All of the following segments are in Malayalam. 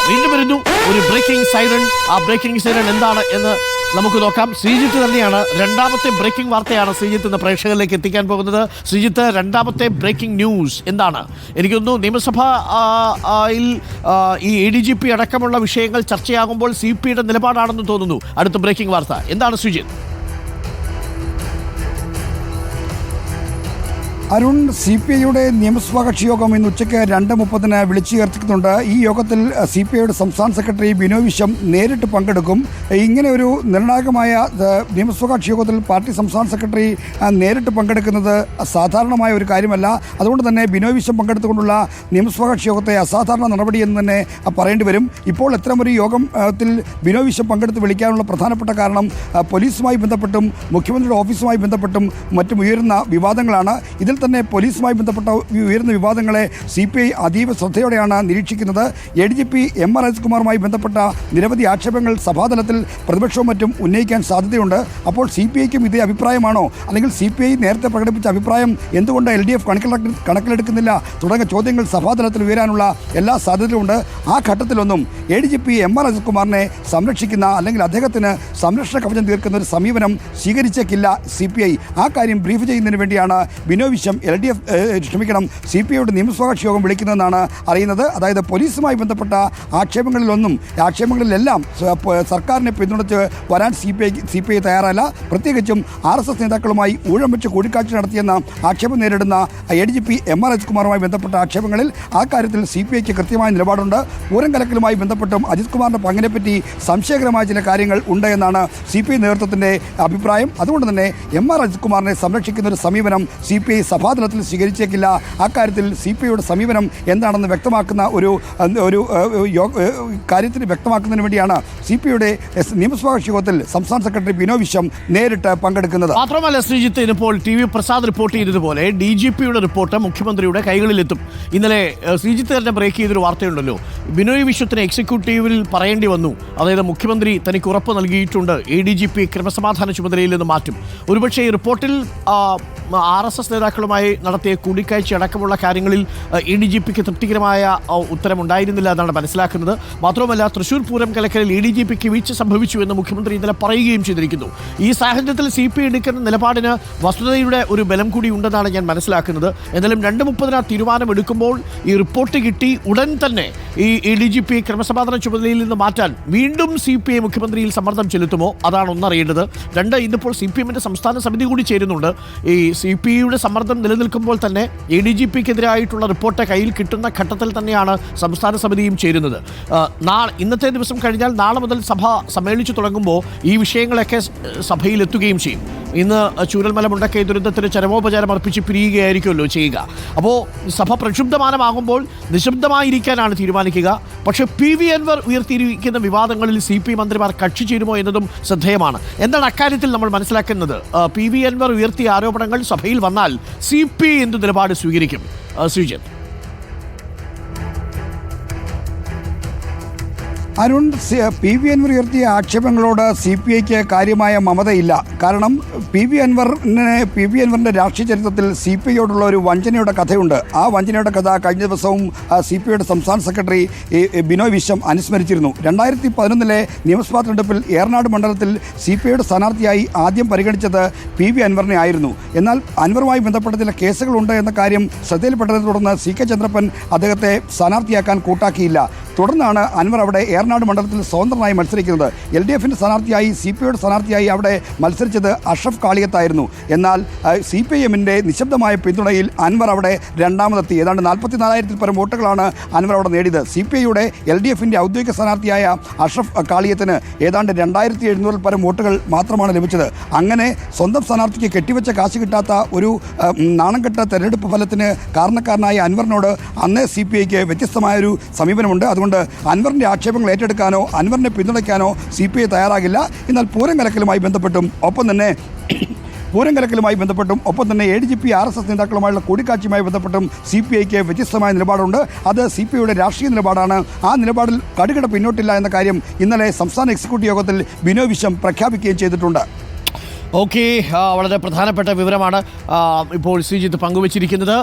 വീണ്ടും വരുന്നു ഒരു ബ്രേക്കിംഗ് സൈറൺ. ആ ബ്രേക്കിംഗ് സൈറൺ എന്താണ് എന്ന് നമുക്ക് നോക്കാം. ശ്രീജിത്ത് തന്നെയാണ് രണ്ടാമത്തെ ബ്രേക്കിംഗ് വാർത്തയാണ് ശ്രീജിത്ത് ഇന്ന് പ്രേക്ഷകരിലേക്ക് എത്തിക്കാൻ പോകുന്നത്. ശ്രീജിത്ത്, രണ്ടാമത്തെ ബ്രേക്കിംഗ് ന്യൂസ് എന്താണ്? എനിക്ക് തോന്നുന്നു നിയമസഭയിൽ ഈ ADGP അടക്കമുള്ള വിഷയങ്ങൾ ചർച്ചയാകുമ്പോൾ CPയുടെ നിലപാടാണെന്ന് തോന്നുന്നു. അടുത്ത ബ്രേക്കിംഗ് വാർത്ത എന്താണ് ശ്രീജിത്ത്? അരുൺ, CPIയുടെ നിയമസഭാ കക്ഷി യോഗം ഇന്ന് ഉച്ചയ്ക്ക് 2:30 വിളിച്ചു ചേർത്തിട്ടുണ്ട്. ഈ യോഗത്തിൽ CPIയുടെ സംസ്ഥാന സെക്രട്ടറി ബിനോയ് വിശ്വം നേരിട്ട് പങ്കെടുക്കും. ഇങ്ങനെ ഒരു നിർണായകമായ നിയമസഭാ കക്ഷി യോഗത്തിൽ പാർട്ടി സംസ്ഥാന സെക്രട്ടറി നേരിട്ട് പങ്കെടുക്കുന്നത് സാധാരണമായ ഒരു കാര്യമല്ല. അതുകൊണ്ട് തന്നെ ബിനോയ് വിശ്വം പങ്കെടുത്തുകൊണ്ടുള്ള നിയമസഭാ കക്ഷി യോഗത്തെ അസാധാരണ നടപടി എന്ന് തന്നെ പറയേണ്ടി വരും. ഇപ്പോൾ ഇത്തരമൊരു യോഗത്തിൽ ബിനോയ് വിശ്വം പങ്കെടുത്ത് വിളിക്കാനുള്ള പ്രധാനപ്പെട്ട കാരണം പോലീസുമായി ബന്ധപ്പെട്ടും മുഖ്യമന്ത്രിയുടെ ഓഫീസുമായി ബന്ധപ്പെട്ടും മറ്റും ഉയരുന്ന വിവാദങ്ങളാണ്. ഇതിൽ തന്നെ പോലീസുമായി ബന്ധപ്പെട്ട ഉയർന്ന വിവാദങ്ങളെ CPI അതീവ ശ്രദ്ധയോടെയാണ് നിരീക്ഷിക്കുന്നത്. ADGP MR അജിത്കുമാറുമായി ബന്ധപ്പെട്ട നിരവധി ആക്ഷേപങ്ങൾ സഭാതലത്തിൽ പ്രതിപക്ഷവും മറ്റും ഉന്നയിക്കാൻ സാധ്യതയുണ്ട്. അപ്പോൾ CPIക്കും ഇതേ അഭിപ്രായമാണോ, അല്ലെങ്കിൽ CPI നേരത്തെ പ്രകടിപ്പിച്ച അഭിപ്രായം എന്തുകൊണ്ട് LDF കണക്കിലെടുക്കുന്നില്ല തുടങ്ങിയ ചോദ്യങ്ങൾ സഭാതലത്തിൽ ഉയരാനുള്ള എല്ലാ സാധ്യതയുമുണ്ട്. ആ ഘട്ടത്തിലൊന്നും ADGP MR അജിത്കുമാറിനെ സംരക്ഷിക്കുന്ന അല്ലെങ്കിൽ അദ്ദേഹത്തിന് സംരക്ഷണ കവചം തീർക്കുന്ന ഒരു സമീപനം സ്വീകരിച്ചേക്കില്ല CPI. ആ കാര്യം ബ്രീഫ് ചെയ്യുന്നതിന് വേണ്ടിയാണ് ബിനോയ് വിശ്വം CPIയുടെ നിയമസഭാ കക്ഷി യോഗം വിളിക്കുന്നതെന്നാണ് അറിയുന്നത്. അതായത് പോലീസുമായി ബന്ധപ്പെട്ട ആക്ഷേപങ്ങളിലെല്ലാം സർക്കാരിനെ പിന്തുണച്ച് വരാൻ CPI തയ്യാറല്ല. പ്രത്യേകിച്ചും RSS നേതാക്കളുമായി ഊഴം വെച്ച് കൂടിക്കാഴ്ച നടത്തിയെന്ന ആക്ഷേപം നേരിടുന്ന ADGP MR അജിത്കുമാറുമായി ബന്ധപ്പെട്ട ആക്ഷേപങ്ങളിൽ ആ കാര്യത്തിൽ CPIക്ക് കൃത്യമായ നിലപാടുണ്ട്. പൂരം കലക്കലുമായി ബന്ധപ്പെട്ടും അജിത് കുമാറിൻ്റെ പങ്കിനെപ്പറ്റി സംശയകരമായ ചില കാര്യങ്ങൾ ഉണ്ട് എന്നാണ് CPI നേതൃത്വത്തിൻ്റെ അഭിപ്രായം. അതുകൊണ്ട് തന്നെ MR അജിത്കുമാറിനെ സംരക്ഷിക്കുന്ന ഒരു സമീപനം CPI സഭാതലത്തിൽ സ്വീകരിച്ചേക്കില്ല. അക്കാര്യത്തിൽ CPIയുടെ സമീപനം എന്താണെന്ന് വ്യക്തമാക്കുന്ന ഒരു കാര്യത്തിന് വ്യക്തമാക്കുന്നതിന് വേണ്ടിയാണ് CPIയുടെ നിയമസഭാ കക്ഷി യോഗത്തിൽ സംസ്ഥാന സെക്രട്ടറി ബിനോയ് വിശ്വം നേരിട്ട് പങ്കെടുക്കുന്നത്. മാത്രമല്ല ശ്രീജിത്ത്, ഇപ്പോൾ TV പ്രസാദ് റിപ്പോർട്ട് ചെയ്തതുപോലെ DGPയുടെ റിപ്പോർട്ട് മുഖ്യമന്ത്രിയുടെ കൈകളിലെത്തും. ഇന്നലെ ശ്രീജിത്ത് തന്നെ ബ്രേക്ക് ചെയ്തൊരു വാർത്തയുണ്ടല്ലോ, ബിനോയ് വിശ്വത്തിന് എക്സിക്യൂട്ടീവിൽ പറയേണ്ടി വന്നു. അതായത് മുഖ്യമന്ത്രി തനിക്ക് ഉറപ്പ് നൽകിയിട്ടുണ്ട് ADGP ക്രമസമാധാന ചുമതലയിൽ നിന്ന് മാറ്റും. ഒരുപക്ഷെ ഈ റിപ്പോർട്ടിൽ RSS നേതാക്കളുമായി നടത്തിയ കൂടിക്കാഴ്ച അടക്കമുള്ള കാര്യങ്ങളിൽ ADGPക്ക് തൃപ്തികരമായ ഉത്തരമുണ്ടായിരുന്നില്ല എന്നാണ് മനസ്സിലാക്കുന്നത്. മാത്രമല്ല, തൃശ്ശൂർ പൂരം കലക്കലിൽ ADGPക്ക് വീഴ്ച സംഭവിച്ചു എന്ന് മുഖ്യമന്ത്രി ഇന്നലെ പറയുകയും ചെയ്തിരിക്കുന്നു. ഈ സാഹചര്യത്തിൽ CPI എടുക്കുന്ന നിലപാടിന് വസ്തുതയുടെ ഒരു ബലം കൂടി ഉണ്ടെന്നാണ് ഞാൻ മനസ്സിലാക്കുന്നത്. എന്നാലും 2:30 തീരുമാനമെടുക്കുമ്പോൾ ഈ റിപ്പോർട്ട് കിട്ടി ഉടൻ തന്നെ ഈ ADGP ക്രമസമാധാന ചുമതലയിൽ നിന്ന് മാറ്റാൻ വീണ്ടും CPI മുഖ്യമന്ത്രിയിൽ സമ്മർദ്ദം ചെലുത്തുമോ, അതാണ് ഒന്നറിയേണ്ടത്. രണ്ട്, ഇന്നിപ്പോൾ CPMന്റെ സംസ്ഥാന സമിതി കൂടി ചേരുന്നുണ്ട്. ഈ CPIയുടെ സമ്മർദ്ദം നിലനിൽക്കുമ്പോൾ തന്നെ ADGPക്കെതിരായിട്ടുള്ള റിപ്പോർട്ട് കയ്യിൽ കിട്ടുന്ന ഘട്ടത്തിൽ തന്നെയാണ് സംസ്ഥാന സമിതിയും ചേരുന്നത്. ഇന്നത്തെ ദിവസം കഴിഞ്ഞാൽ നാളെ മുതൽ സഭ സമ്മേളിച്ചു തുടങ്ങുമ്പോൾ ഈ വിഷയങ്ങളൊക്കെ സഭയിലെത്തുകയും ചെയ്യും. ഇന്ന് ചൂരൽമല മുണ്ടക്കൈ ദുരന്തത്തിന് ചരമോപചാരം അർപ്പിച്ച് പിരിയുകയായിരിക്കുമല്ലോ ചെയ്യുക. അപ്പോൾ സഭ പ്രക്ഷുബ്ധമാനമാകുമ്പോൾ നിശബ്ദമായിരിക്കാനാണ് തീരുമാനിക്കുക. പക്ഷേ PV അൻവർ ഉയർത്തിയിരിക്കുന്ന വിവാദങ്ങളിൽ CPI മന്ത്രിമാർ കക്ഷി ചേരുമോ എന്നതും ശ്രദ്ധേയമാണ്. എന്താണ് അക്കാര്യത്തിൽ നമ്മൾ മനസ്സിലാക്കുന്നത്? PV അൻവർ ഉയർത്തിയ ആരോപണങ്ങൾ സഭയിൽ വന്നാൽ CPI എന്ത് നിലപാട് സ്വീകരിക്കും? ശ്രീജിത്ത്. അരുൺ, PV അൻവർ ഉയർത്തിയ ആക്ഷേപങ്ങളോട് CPIക്ക് കാര്യമായ മമതയില്ല. കാരണം PV അൻവറിൻ്റെ രാഷ്ട്രീയ ചരിത്രത്തിൽ CPIയോടുള്ള ഒരു വഞ്ചനയുടെ കഥയുണ്ട്. ആ വഞ്ചനയുടെ കഥ കഴിഞ്ഞ ദിവസവും CPIയുടെ സംസ്ഥാന സെക്രട്ടറി ബിനോയ് വിശ്വം അനുസ്മരിച്ചിരുന്നു. 2011 നിയമസഭാ തെരഞ്ഞെടുപ്പിൽ ഏറനാട് മണ്ഡലത്തിൽ CPIയുടെ സ്ഥാനാർത്ഥിയായി ആദ്യം പരിഗണിച്ചത് PV അൻവറിനെ ആയിരുന്നു. എന്നാൽ അൻവറുമായി ബന്ധപ്പെട്ട ചില കേസുകളുണ്ട് എന്ന കാര്യം ശ്രദ്ധയിൽപ്പെട്ടതിനെ തുടർന്ന് CK ചന്ദ്രപ്പൻ അദ്ദേഹത്തെ സ്ഥാനാർത്ഥിയാക്കാൻ കൂട്ടാക്കിയില്ല. തുടർന്നാണ് അൻവർ അവിടെ ഏറനാട് മണ്ഡലത്തിൽ സ്വതന്ത്രനായി മത്സരിക്കുന്നത്. LDFിൻ്റെ സ്ഥാനാർത്ഥിയായി CPIയുടെ സ്ഥാനാർത്ഥിയായി അവിടെ മത്സരിച്ചത് അഷ്റഫ് കാളിയത്തായിരുന്നു. എന്നാൽ CPIഎമ്മിൻ്റെ നിശബ്ദമായ പിന്തുണയിൽ അൻവർ അവിടെ രണ്ടാമതെത്തി. ഏതാണ്ട് 44,000 പരം വോട്ടുകളാണ് അൻവർ അവിടെ നേടിയത്. CPIയുടെ LDFിൻ്റെ ഔദ്യോഗിക സ്ഥാനാർത്ഥിയായ അഷ്റഫ് കാളിയത്തിന് ഏതാണ്ട് 2,700 പരം വോട്ടുകൾ മാത്രമാണ് ലഭിച്ചത്. അങ്ങനെ സ്വന്തം സ്ഥാനാർത്ഥിക്ക് കെട്ടിവെച്ച കാശ് കിട്ടാത്ത ഒരു നാണംകെട്ട തെരഞ്ഞെടുപ്പ് ഫലത്തിന് കാരണക്കാരനായ അൻവറിനോട് അന്നേ CPIക്ക് വ്യത്യസ്തമായൊരു സമീപനമുണ്ട്. അതുകൊണ്ട് അൻവറിൻ്റെ ആക്ഷേപങ്ങൾ ഏറ്റെടുക്കാനോ അൻവറിനെ പിന്തുണയ്ക്കാനോ CPI തയ്യാറാകില്ല. എന്നാൽ പൂരം കലക്കലുമായി ബന്ധപ്പെട്ടും ഒപ്പം തന്നെ ADGP RSS നേതാക്കളുമായുള്ള കൂടിക്കാഴ്ചയുമായി ബന്ധപ്പെട്ടും CPIക്ക് വ്യത്യസ്തമായ നിലപാടുണ്ട്. അത് CPIയുടെ രാഷ്ട്രീയ നിലപാടാണ്. ആ നിലപാടിൽ കടുകിട പിന്നോട്ടില്ല എന്ന കാര്യം ഇന്നലെ സംസ്ഥാന എക്സിക്യൂട്ടീവ് യോഗത്തിൽ ബിനോയ് വിശ്വം പ്രഖ്യാപിക്കുകയും ചെയ്തിട്ടുണ്ട്. ഓക്കെ, വളരെ പ്രധാനപ്പെട്ട വിവരമാണ് ഇപ്പോൾ ശ്രീജിത്ത് പങ്കുവച്ചിരിക്കുന്നത്.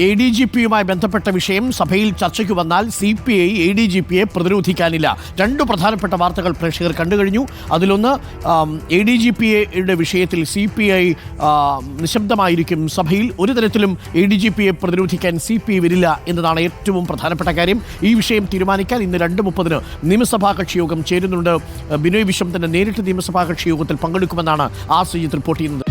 ADGPയുമായി ബന്ധപ്പെട്ട വിഷയം സഭയിൽ ചർച്ചയ്ക്ക് വന്നാൽ CPI ADGPയെ പ്രതിരോധിക്കാനില്ല. രണ്ട് പ്രധാനപ്പെട്ട വാർത്തകൾ പ്രേക്ഷകർ കണ്ടു കഴിഞ്ഞു. അതിലൊന്ന്, ADGPയുടെ വിഷയത്തിൽ CPI നിശബ്ദമായിരിക്കും. സഭയിൽ ഒരു തരത്തിലും ADGPയെ പ്രതിരോധിക്കാൻ CPI വരില്ല എന്നതാണ് ഏറ്റവും പ്രധാനപ്പെട്ട കാര്യം. ഈ വിഷയം തീരുമാനിക്കാൻ ഇന്ന് 2:30 നിയമസഭാ കക്ഷി യോഗം ചേരുന്നുണ്ട്. ബിനോയ് വിശ്വം തന്നെ നേരിട്ട് നിയമസഭാ കക്ഷി യോഗത്തിൽ പങ്കെടുക്കുമെന്നാണ് ശ്രീജിത്ത് റിപ്പോർട്ട് ചെയ്യുന്നത്.